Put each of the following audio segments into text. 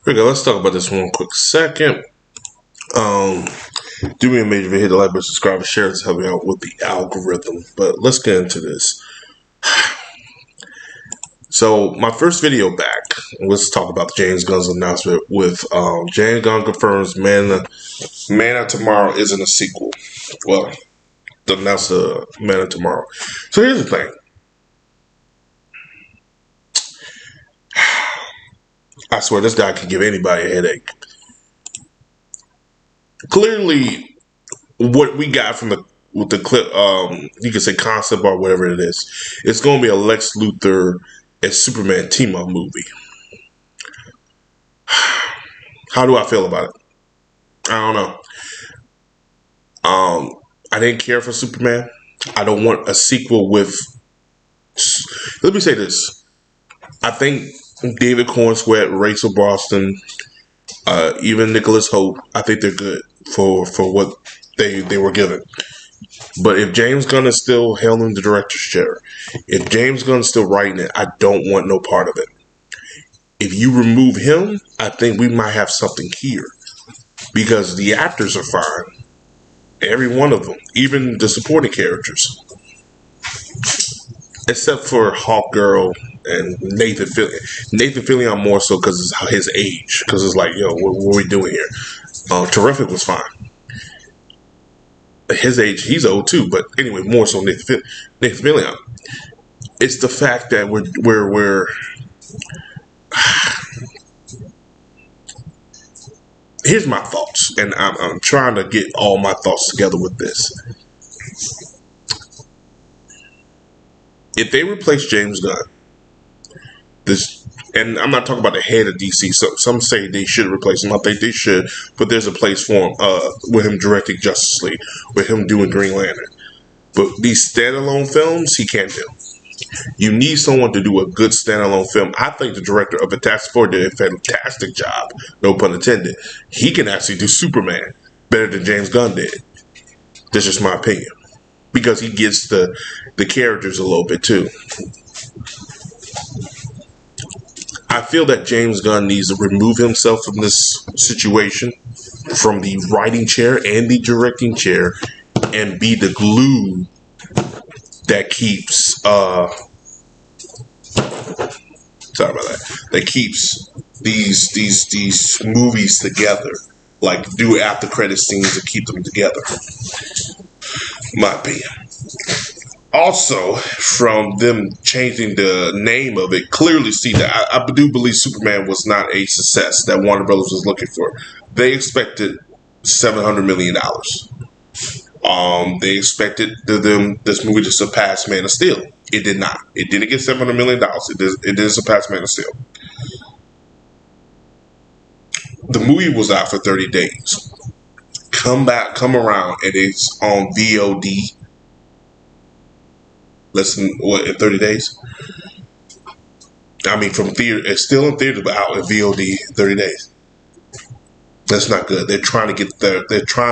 Here we go. Let's talk about this one quick second. Um, do me a major favor, hit the like button, subscribe, and share to help me out with the algorithm. But let's get into this. So my first video back, let's talk about James Gunn's announcement with James Gunn confirms Man of Tomorrow isn't a sequel. Well, announced the Man of Tomorrow. So here's the thing. I swear this guy can give anybody a headache. Clearly, what we got from the clip, you could say concept or whatever it is, it's going to be a Lex Luthor and Superman team up movie. How do I feel about it? I don't know. I didn't care for Superman. I don't want a sequel with. Let me say this. I think David Cornsweet, Rachel Boston, even Nicholas Hoult, I think they're good for what they were given. But if James Gunn is still handling the director's chair, if James Gunn's still writing it, I don't want no part of it. If you remove him, I think we might have something here. Because the actors are fine. Every one of them. Even the supporting characters. Except for Hawkgirl and Nathan Fillion. Nathan Fillion more so because it's his age. Because it's like, what are we doing here? Terrific was fine. His age, he's old too, but anyway, more so Nathan Fillion. It's the fact that we're here's my thoughts, and I'm trying to get all my thoughts together with this. If they replace James Gunn, and I'm not talking about the head of DC. So some say they should replace him. I think they should, but there's a place for him with him directing Justice League, with him doing Green Lantern. But these standalone films, he can't do. You need someone to do a good standalone film. I think the director of Fantastic Four did a fantastic job. No pun intended. He can actually do Superman better than James Gunn did. That's just my opinion, because he gets the characters a little bit too. I feel that James Gunn needs to remove himself from this situation, from the writing chair and the directing chair, and be the glue that keeps that keeps these movies together. Like, do after credit scenes to keep them together. My opinion. Also, from them changing the name of it, clearly see that I do believe Superman was not a success that Warner Brothers was looking for. They expected $700 million. They expected this movie to surpass Man of Steel. It did not. It didn't get $700 million. It didn't surpass Man of Steel. The movie was out for 30 days. Come around, and it's on VOD. Less than in 30 days? I mean, from theater, it's still in theater, but out in VOD in 30 days. That's not good. They're trying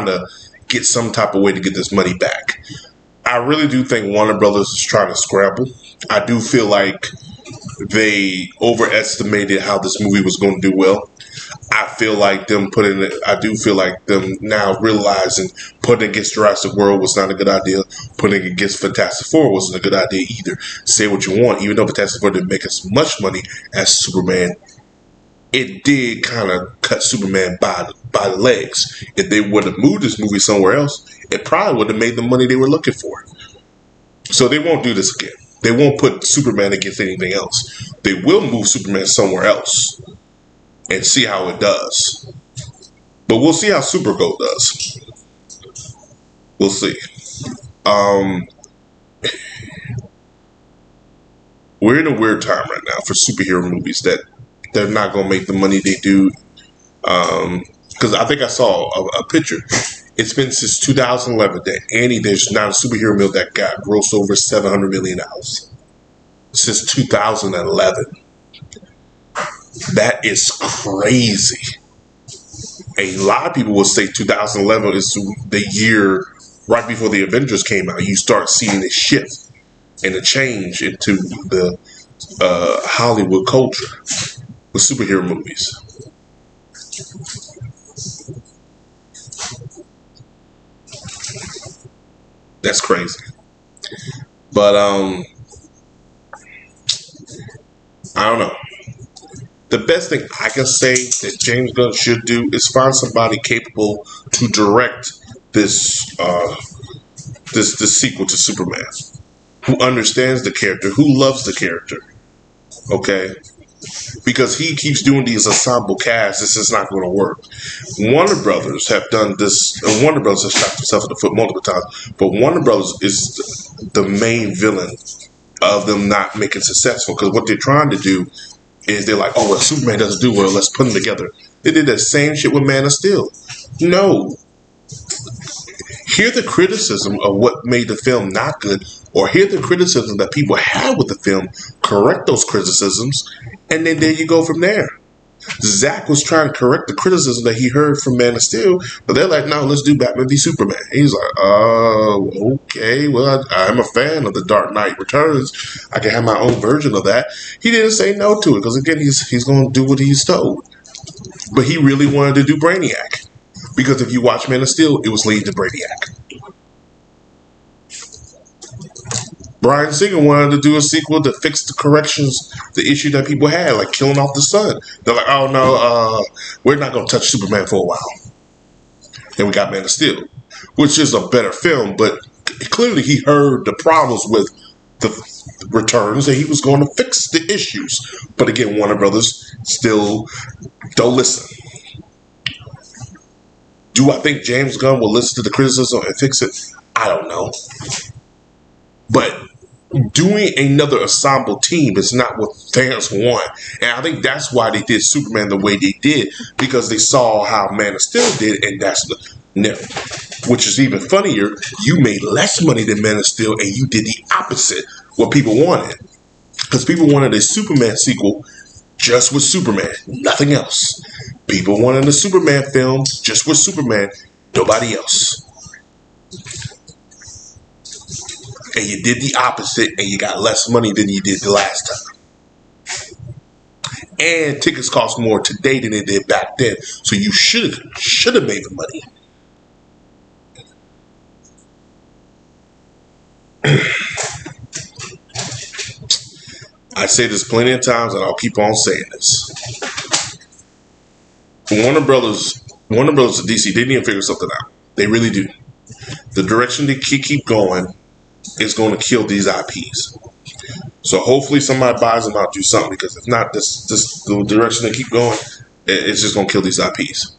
to get some type of way to get this money back. I really do think Warner Brothers is trying to scramble. I do feel like they overestimated how this movie was going to do well. I feel like I do feel like them now realizing putting against Jurassic World was not a good idea. Putting against Fantastic Four wasn't a good idea either. Say what you want, even though Fantastic Four didn't make as much money as Superman, it did kind of cut Superman by the legs. If they would have moved this movie somewhere else, it probably would have made the money they were looking for. So they won't do this again. They won't put Superman against anything else. They will move Superman somewhere else and see how it does. But we'll see how Supergirl does. We'll see. We're in a weird time right now for superhero movies that they're not going to make the money they do. Because I think I saw a picture. It's been since 2011 that there's not a superhero movie that got grossed over $700 million. Since 2011. That is crazy. A lot of people will say 2011 is the year right before the Avengers came out. You start seeing a shift and a change into the Hollywood culture with superhero movies. That's crazy. But I don't know. The best thing I can say that James Gunn should do is find somebody capable to direct this this sequel to Superman, who understands the character, who loves the character. Okay, because he keeps doing these ensemble casts, this is not going to work. Warner Brothers have done this. Warner Brothers has shot themselves in the foot multiple times, but Warner Brothers is the main villain of them not making successful, because what they're trying to do is they're like, oh, well, Superman doesn't do well, let's put them together. They did that same shit with Man of Steel. No. Hear the criticism of what made the film not good, or hear the criticism that people have with the film, correct those criticisms, and then there you go from there. Zach was trying to correct the criticism that he heard from Man of Steel, but they're like, no, let's do Batman v Superman. He's like, oh, okay, well, I'm a fan of The Dark Knight Returns. I can have my own version of that. He didn't say no to it, because again, he's going to do what he's told. But he really wanted to do Brainiac, because if you watch Man of Steel, it was leading to Brainiac. Bryan Singer wanted to do a sequel to fix the corrections, the issue that people had, like killing off the sun. They're like, oh no, we're not going to touch Superman for a while. And we got Man of Steel, which is a better film, but clearly he heard the problems with the returns and he was going to fix the issues. But again, Warner Brothers still don't listen. Do I think James Gunn will listen to the criticism and fix it? I don't know. But doing another ensemble team is not what fans want. And I think that's why they did Superman the way they did, because they saw how Man of Steel did, and that's the which is even funnier. You made less money than Man of Steel, and you did the opposite, what people wanted. Because people wanted a Superman sequel just with Superman, nothing else. People wanted a Superman film just with Superman, nobody else. And you did the opposite, and you got less money than you did the last time. And tickets cost more today than they did back then, so you should have made the money. I say this plenty of times, and I'll keep on saying this. Warner Brothers and DC, they need to figure something out. They really do. The direction they keep going is going to kill these IPs. So hopefully somebody buys them out, do something, because if not, this the direction they keep going, it's just going to kill these IPs.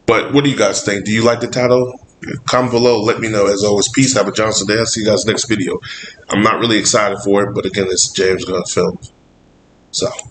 But what do you guys think? Do you like the title? Comment below. Let me know. As always, peace. Have a Johnson day. I'll see you guys next video. I'm not really excited for it, but again, it's James Gunn film. So.